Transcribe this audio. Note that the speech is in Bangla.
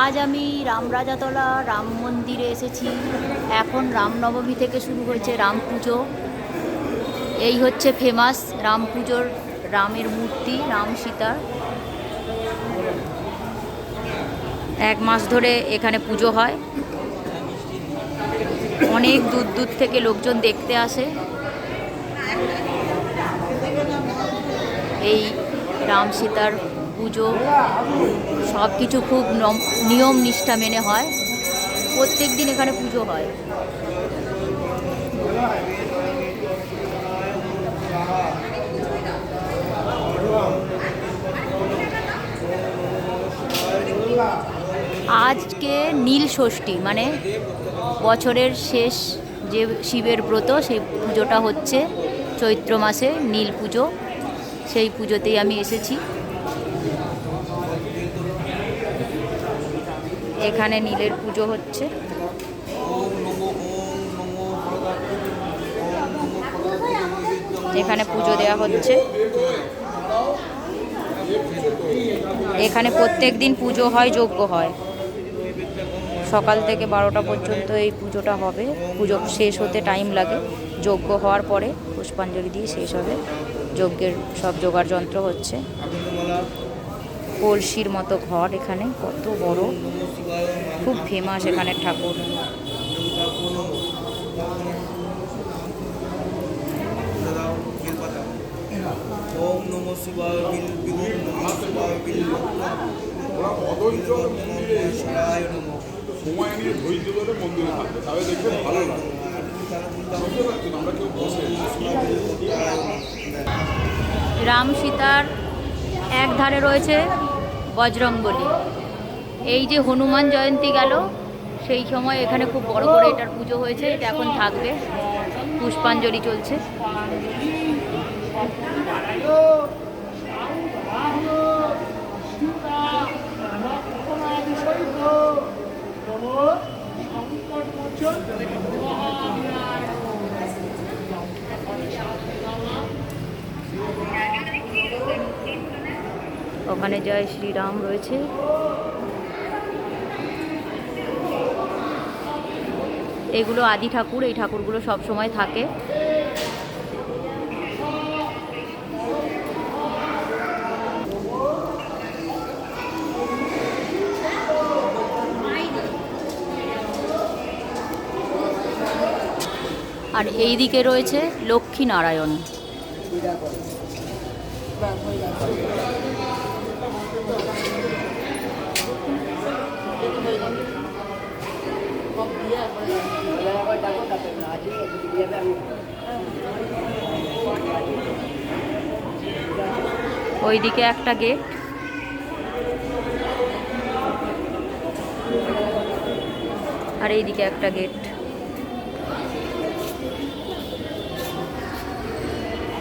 আজ আমি রামরাজাতলা রাম মন্দিরে এসেছি। এখন রামনবমী থেকে শুরু হয়েছে রাম পুজো। এই হচ্ছে ফেমাস রাম পুজোর রামের মূর্তি, রাম সীতার। 1 মাস ধরে এখানে পুজো হয়। অনেক দূর দূর থেকে লোকজন দেখতে আসে। এই রাম সীতার পুজো সব কিছু খুব নিয়ম নিষ্ঠা মেনে হয়। প্রত্যেক দিন এখানে পুজো হয়। আজকে নীল ষষ্ঠী, মানে বছরের শেষ যে শিবের ব্রত, সেই পুজোটা হচ্ছে চৈত্র মাসে নীল পুজো। সেই পুজোতেই আমি এসেছি। এখানে নীলের পুজো হচ্ছে। এখানে পুজো দেওয়া হচ্ছে। এখানে প্রত্যেক দিন পুজো হয়, যজ্ঞ হয়। সকাল থেকে 12টা পর্যন্ত এই পুজোটা হবে। পুজো শেষ হতে টাইম লাগে। যজ্ঞ হওয়ার পরে পুষ্পাঞ্জলি দিয়ে শেষ হবে। যজ্ঞের সব জোগাড় যন্ত্র হচ্ছে। কলসির মতো ঘর এখানে, কত বড়, খুব ফেমাস এখানের ঠাকুর। ওম নমঃ শিবায় বিল নমঃ শিবায় বিল শিবায় নমঃ। সময় নিয়ে ধৈর্য ধরে মন্দিরে থাকবে, তাহলে দেখবেন ভালো লাগে। আমরা কেউ বসে রাম সীতার এক ধারে রয়েছে বজরংবলী। এই যে হনুমান জয়ন্তী গেল, সেই সময় এখানে খুব বড় করে এটার পুজো হয়েছে। এটা এখন থাকবে, পুষ্পাঞ্জলি চলছে। ওখানে জয় শ্রীরাম রয়েছে। এগুলো আদি ঠাকুর, এই ঠাকুরগুলো সব সময় থাকে। আর এই দিকে রয়েছে লক্ষ্মী নারায়ণ। ওইদিকে একটা গেট, আর এইদিকে একটা গেট।